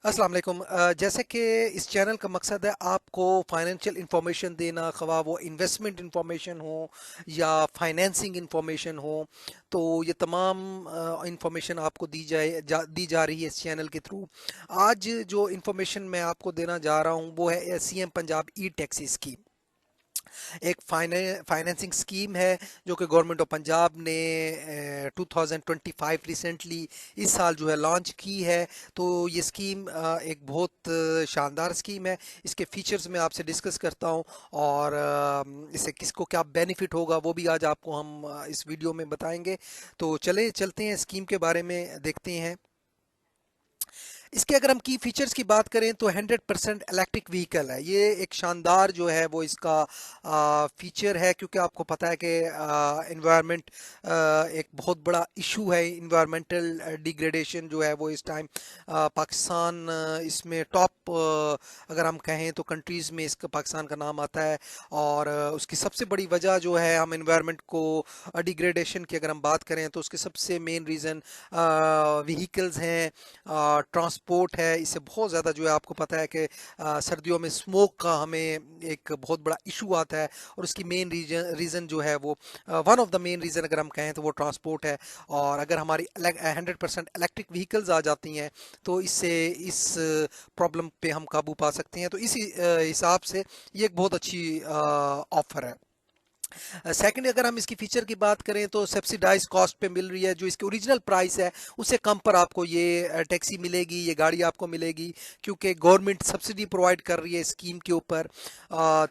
अस्सलाम वालेकुम। जैसे कि इस चैनल का मकसद है आपको फाइनेंशियल इंफॉर्मेशन देना, ख्वाह वो इन्वेस्टमेंट इंफॉर्मेशन हो या फाइनेंसिंग इंफॉर्मेशन हो, तो ये तमाम इंफॉर्मेशन आपको दी जा रही है इस चैनल के थ्रू। आज जो इंफॉर्मेशन मैं आपको देना जा रहा हूँ वो है सीएम पंजाब ई टैक्सी स्कीम। एक फाइनेंसिंग स्कीम है जो कि गवर्नमेंट ऑफ पंजाब ने 2025 रिसेंटली इस साल जो है लॉन्च की है। तो ये स्कीम एक बहुत शानदार स्कीम है। इसके फीचर्स मैं आपसे डिस्कस करता हूँ और इससे किसको क्या बेनिफिट होगा वो भी आज आपको हम इस वीडियो में बताएंगे। तो चले चलते हैं स्कीम के बारे में देखते हैं। इसके अगर हम की फीचर्स की बात करें तो 100% इलेक्ट्रिक व्हीकल है। ये एक शानदार जो है वो इसका फीचर है, क्योंकि आपको पता है कि इन्वायरमेंट एक बहुत बड़ा इशू है। इन्वायरमेंटल डिग्रेडेशन जो है वो इस टाइम पाकिस्तान इसमें टॉप अगर हम कहें तो कंट्रीज़ में इसका पाकिस्तान का नाम आता है। और उसकी सबसे बड़ी वजह जो है, हम इन्वायरमेंट को डिग्रेडेशन की अगर हम बात करें तो उसके सबसे मेन रीज़न व्हीकल्स हैं, ट्रांसपोर्ट है। इससे बहुत ज़्यादा जो है आपको पता है कि सर्दियों में स्मोक का हमें एक बहुत बड़ा इशू आता है। और उसकी मेन रीज़न जो है वो, one of the main reason अगर हम कहें तो वो ट्रांसपोर्ट है। और अगर हमारी 100% इलेक्ट्रिक व्हीकल्स आ जाती हैं तो इससे इस प्रॉब्लम पे हम काबू पा सकते हैं। तो इसी हिसाब से ये एक बहुत अच्छी ऑफर है। सेकंड, अगर हम इसकी फीचर की बात करें तो सब्सिडाइज कॉस्ट पे मिल रही है। जो इसकी ओरिजिनल प्राइस है उससे कम पर आपको ये टैक्सी मिलेगी, ये गाड़ी आपको मिलेगी, क्योंकि गवर्नमेंट सब्सिडी प्रोवाइड कर रही है स्कीम के ऊपर।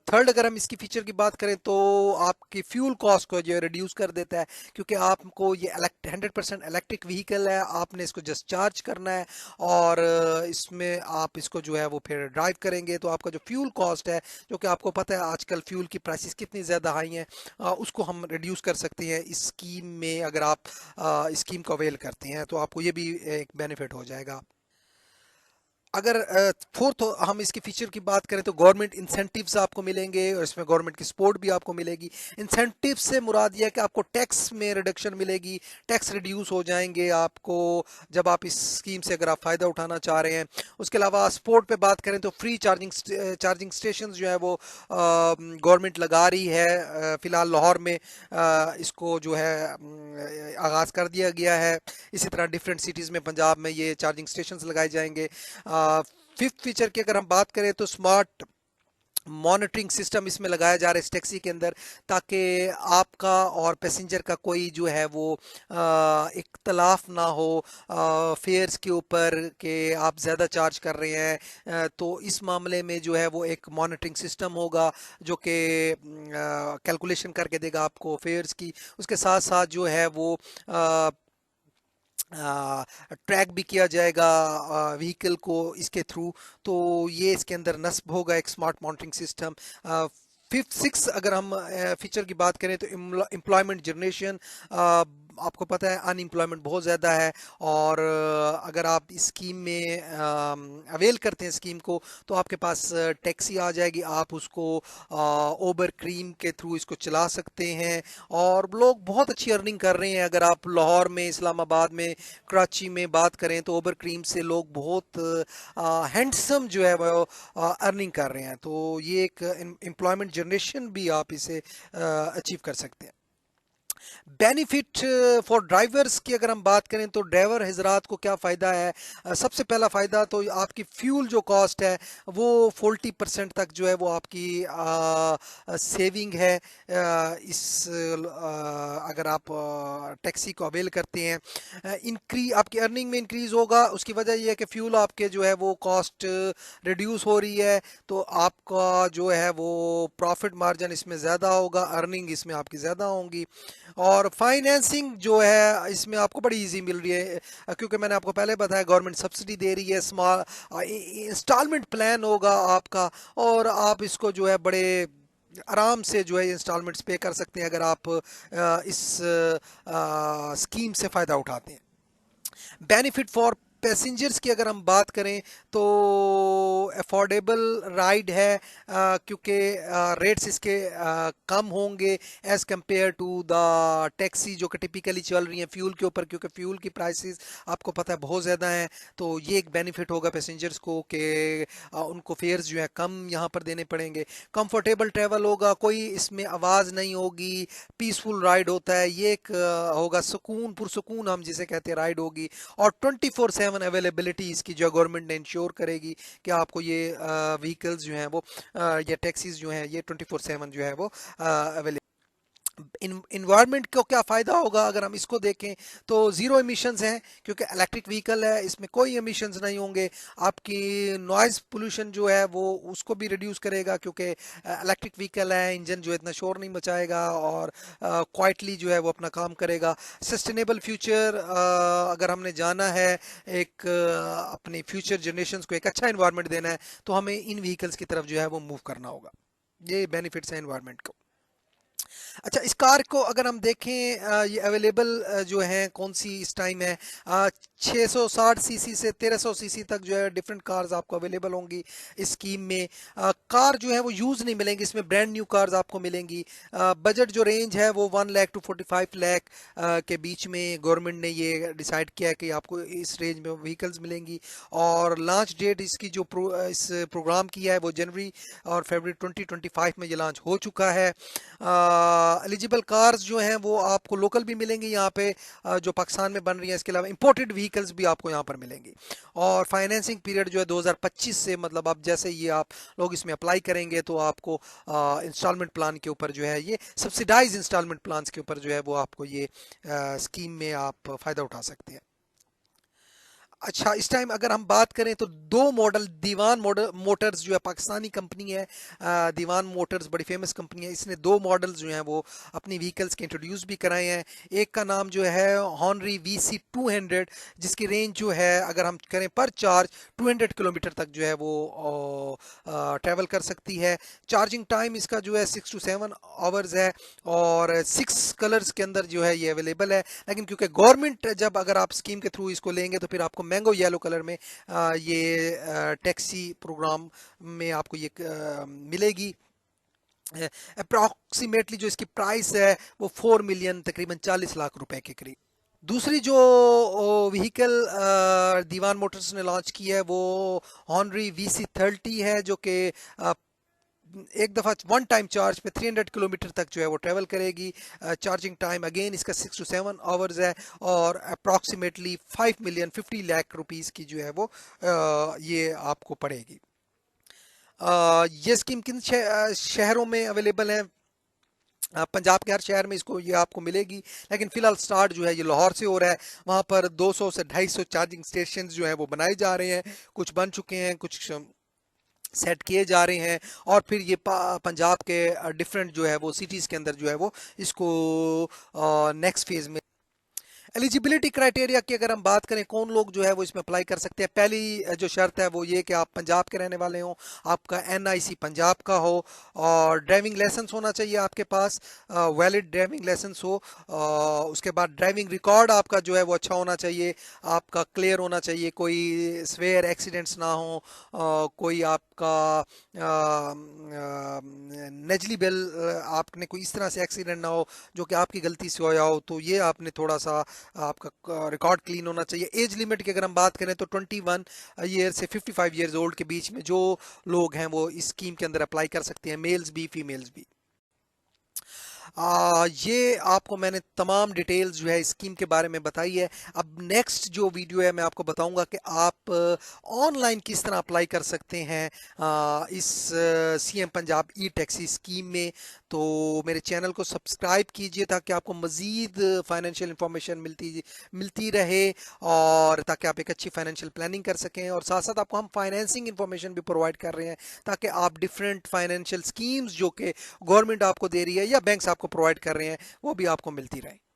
थर्ड, अगर हम इसकी फीचर की बात करें तो आपकी फ्यूल कॉस्ट को जो है रिड्यूस कर देता है, क्योंकि आपको ये 100% इलेक्ट्रिक व्हीकल है, आपने इसको जस्ट चार्ज करना है और इसमें आप इसको जो है वो फिर ड्राइव करेंगे तो आपका जो फ्यूल कॉस्ट है, जो कि आपको पता है आजकल फ्यूल की प्राइसेस कितनी ज़्यादा हाई हैं, उसको हम रिड्यूस कर सकते हैं इस स्कीम में। अगर आप स्कीम को अवेल करते हैं तो आपको ये भी एक बेनिफिट हो जाएगा। अगर फोर्थ हम इसके फीचर की बात करें तो गवर्नमेंट इंसेंटिव्स आपको मिलेंगे और इसमें गवर्नमेंट की सपोर्ट भी आपको मिलेगी। इंसेंटिव से मुराद यह है कि आपको टैक्स में रिडक्शन मिलेगी, टैक्स रिड्यूस हो जाएंगे आपको जब आप इस स्कीम से अगर आप फ़ायदा उठाना चाह रहे हैं। उसके अलावा सपोर्ट पे बात करें तो फ्री चार्जिंग स्टेशन जो है वो गवर्नमेंट लगा रही है। फ़िलहाल लाहौर में इसको जो है आगाज़ कर दिया गया है। इसी तरह डिफरेंट सिटीज़ में पंजाब में ये चार्जिंग स्टेशंस लगाए जाएंगे। फिफ्थ फीचर की अगर हम बात करें तो स्मार्ट मॉनिटरिंग सिस्टम इसमें लगाया जा रहा है इस टैक्सी के अंदर, ताकि आपका और पैसेंजर का कोई जो है वो इख्तलाफ ना हो फेयर्स के ऊपर कि आप ज़्यादा चार्ज कर रहे हैं। तो इस मामले में जो है वो एक मॉनिटरिंग सिस्टम होगा जो कि कैलकुलेशन करके देगा आपको फेयर्स की। उसके साथ साथ जो है वो ट्रैक भी किया जाएगा व्हीकल को इसके थ्रू। तो ये इसके अंदर नस्ब होगा एक smart monitoring system. Fifth six अगर हम फीचर की बात करें तो एम्प्लॉयमेंट जनरेशन। आपको पता है अनएम्प्लॉयमेंट बहुत ज़्यादा है, और अगर आप इस स्कीम में अवेल करते हैं स्कीम को तो आपके पास टैक्सी आ जाएगी, आप उसको ओबर क्रीम के थ्रू इसको चला सकते हैं। और लोग बहुत अच्छी अर्निंग कर रहे हैं। अगर आप लाहौर में, इस्लामाबाद में, कराची में बात करें तो ओबर क्रीम से लोग बहुत हैंडसम जो है वो अर्निंग कर रहे हैं। तो ये एक एम्प्लॉयमेंट जनरेशन भी आप इसे अचीव कर सकते हैं। बेनिफिट फॉर ड्राइवर्स की अगर हम बात करें तो ड्राइवर हजरात को क्या फ़ायदा है। सबसे पहला फ़ायदा तो आपकी फ्यूल जो कॉस्ट है वो 40% तक जो है वो आपकी सेविंग है। अगर आप टैक्सी को अवेल करते हैं, आपकी अर्निंग में इंक्रीज़ होगा। उसकी वजह यह है कि फ्यूल आपके जो है वो कॉस्ट रिड्यूस हो रही है, तो आपका जो है वो प्रॉफिट मार्जिन इसमें ज़्यादा होगा, अर्निंग इसमें आपकी ज़्यादा होंगी। और फाइनेंसिंग जो है इसमें आपको बड़ी इजी मिल रही है, क्योंकि मैंने आपको पहले बताया गवर्नमेंट सब्सिडी दे रही है। स्मॉल इंस्टॉलमेंट प्लान होगा आपका, और आप इसको जो है बड़े आराम से जो है इंस्टॉलमेंट्स पे कर सकते हैं अगर आप इस स्कीम से फ़ायदा उठाते हैं। बेनिफिट फॉर पैसेंजर्स की अगर हम बात करें तो अफोर्डेबल राइड है, क्योंकि रेट्स इसके कम होंगे as compare to the taxi जो कि टिपिकली चल रही हैं फ्यूल के ऊपर, क्योंकि फ्यूल की प्राइसेस आपको पता है बहुत ज़्यादा हैं। तो ये एक बेनिफिट होगा पैसेंजर्स को कि उनको फेयर्स जो है कम यहाँ पर देने पड़ेंगे। कंफर्टेबल ट्रैवल होगा, कोई इसमें आवाज़ नहीं होगी, पीसफुल राइड होता है ये एक होगा, सुकून पुरसुकून हम जिसे कहते हैं राइड होगी। और 24/7 अवेलेबिलिटी इसकी जो गवर्नमेंट ने इंश्योर करेगी कि आपको ये व्हीकल्स जो हैं वो या टैक्सीज जो हैं ये 24/7 जो है वो अवेलेबल। इन्वायरमेंट को क्या फ़ायदा होगा अगर हम इसको देखें तो ज़ीरो एमिशंस हैं, क्योंकि इलेक्ट्रिक व्हीकल है, इसमें कोई एमिशंस नहीं होंगे। आपकी नॉइज़ पोल्यूशन जो है वो उसको भी रिड्यूस करेगा, क्योंकि इलेक्ट्रिक व्हीकल है, इंजन जो है इतना शोर नहीं मचाएगा और क्वाइटली जो है वो अपना काम करेगा। सस्टेनेबल फ्यूचर अगर हमने जाना है, एक अपने फ्यूचर जनरेशन्स को एक अच्छा इन्वायरमेंट देना है, तो हमें इन व्हीकल्स की तरफ जो है वो मूव करना होगा। ये बेनिफिट्स हैं इन्वायरमेंट को। अच्छा, इस कार को अगर हम देखें ये अवेलेबल जो है कौन सी इस टाइम है, 660 सीसी से 1300 सीसी तक जो है डिफरेंट कार्स आपको अवेलेबल होंगी इस स्कीम में। कार जो है वो यूज़ नहीं मिलेंगी, इसमें ब्रांड न्यू कार्स आपको मिलेंगी। बजट जो रेंज है वो 1 लाख टू 45 लाख के बीच में गवर्नमेंट ने ये डिसाइड किया है कि आपको इस रेंज में व्हीकल्स मिलेंगी। और लॉन्च डेट इसकी जो इस प्रोग्राम किया है वो जनवरी और फरवरी 2025 में ये लॉन्च हो चुका है। एलिजिबल कार्स जो हैं वो आपको लोकल भी मिलेंगी यहाँ पे, जो पाकिस्तान में बन रही हैं, इसके अलावा इंपोर्टेड व्हीकल्स भी आपको यहाँ पर मिलेंगी। और फाइनेंसिंग पीरियड जो है 2025 से, मतलब अब जैसे ये आप लोग इसमें अप्लाई करेंगे तो आपको इंस्टॉलमेंट प्लान के ऊपर जो है ये सब्सिडाइज इंस्टॉलमेंट प्लान के ऊपर जो है वो आपको ये स्कीम में आप फ़ायदा उठा सकते हैं। अच्छा, इस टाइम अगर हम बात करें तो दो मॉडल दीवान मॉडल मोटर्स जो है पाकिस्तानी कंपनी है, दीवान मोटर्स बड़ी फेमस कंपनी है, इसने दो मॉडल्स जो हैं वो अपनी व्हीकल्स के इंट्रोड्यूस भी कराए हैं। एक का नाम जो है हॉनरी VC200, जिसकी रेंज जो है अगर हम करें पर चार्ज 200 किलोमीटर तक जो है वो ट्रैवल कर सकती है। चार्जिंग टाइम इसका जो है 6 to 7 आवर्स है और 6 कलर्स के अंदर जो है ये अवेलेबल है। लेकिन क्योंकि गवर्नमेंट जब अगर आप स्कीम के थ्रू इसको लेंगे तो फिर आपको मैंगो येलो कलर में ये टैक्सी प्रोग्राम में आपको ये मिलेगी। अप्रॉक्सीमेटली जो इसकी प्राइस है वो 4 मिलियन तकरीबन 40 लाख रुपए के करीब। दूसरी जो व्हीकल दीवान मोटर्स ने लॉन्च की है वो हॉनरी VC30 है, जो कि एक दफ़ा वन टाइम चार्ज पे 300 किलोमीटर तक जो है वो ट्रैवल करेगी। चार्जिंग टाइम अगेन इसका 6 to 7 आवर्स है और अप्रॉक्सीमेटली 5 मिलियन 50 लाख रुपीस की जो है वो ये आपको पड़ेगी। ये स्कीम किन शहरों में अवेलेबल है? पंजाब के हर शहर में इसको ये आपको मिलेगी, लेकिन फ़िलहाल स्टार्ट जो है ये लाहौर से हो रहा है। वहाँ पर 200 से 250 चार्जिंग स्टेशन जो हैं वो बनाए जा रहे हैं, कुछ बन चुके हैं, कुछ सेट किए जा रहे हैं। और फिर ये पंजाब के डिफरेंट जो है वो सिटीज़ के अंदर जो है वो इसको नेक्स्ट फेज़ में। एलिजिबिलिटी क्राइटेरिया की अगर हम बात करें, कौन लोग जो है वो इसमें अप्लाई कर सकते हैं, पहली जो शर्त है वो ये कि आप पंजाब के रहने वाले हों, आपका NIC पंजाब का हो और ड्राइविंग लाइसेंस होना चाहिए आपके पास, वैलिड ड्राइविंग लाइसेंस हो। उसके बाद ड्राइविंग रिकॉर्ड आपका जो है वो अच्छा होना चाहिए, आपका क्लियर होना चाहिए, कोई स्वेयर एक्सीडेंट्स ना हो, कोई आपका नेजली बिल आपने कोई इस तरह से एक्सीडेंट ना हो जो कि आपकी गलती से होया हो, तो ये आपने थोड़ा सा आपका रिकॉर्ड क्लीन होना चाहिए। एज लिमिट की अगर हम बात करें तो 21 ईयर से 55 ईयर्स ओल्ड के बीच में जो लोग हैं वो इस स्कीम के अंदर अप्लाई कर सकते हैं, मेल्स भी फीमेल्स भी। ये आपको मैंने तमाम डिटेल्स जो है स्कीम के बारे में बताई है। अब नेक्स्ट जो वीडियो है मैं आपको बताऊंगा कि आप ऑनलाइन किस तरह अप्लाई कर सकते हैं इस CM पंजाब ई टैक्सी स्कीम में। तो मेरे चैनल को सब्सक्राइब कीजिए ताकि आपको मज़ीद फाइनेंशियल इंफॉर्मेशन मिलती रहे और ताकि आप एक अच्छी फाइनेंशियल प्लानिंग कर सकें। और साथ साथ आपको हम फाइनेंसिंग इंफॉर्मेशन भी प्रोवाइड कर रहे हैं ताकि आप डिफरेंट फाइनेंशियल स्कीम्स जो कि गवर्नमेंट आपको दे रही है या बैंक्स आपको प्रोवाइड कर रहे हैं वो भी आपको मिलती रहे।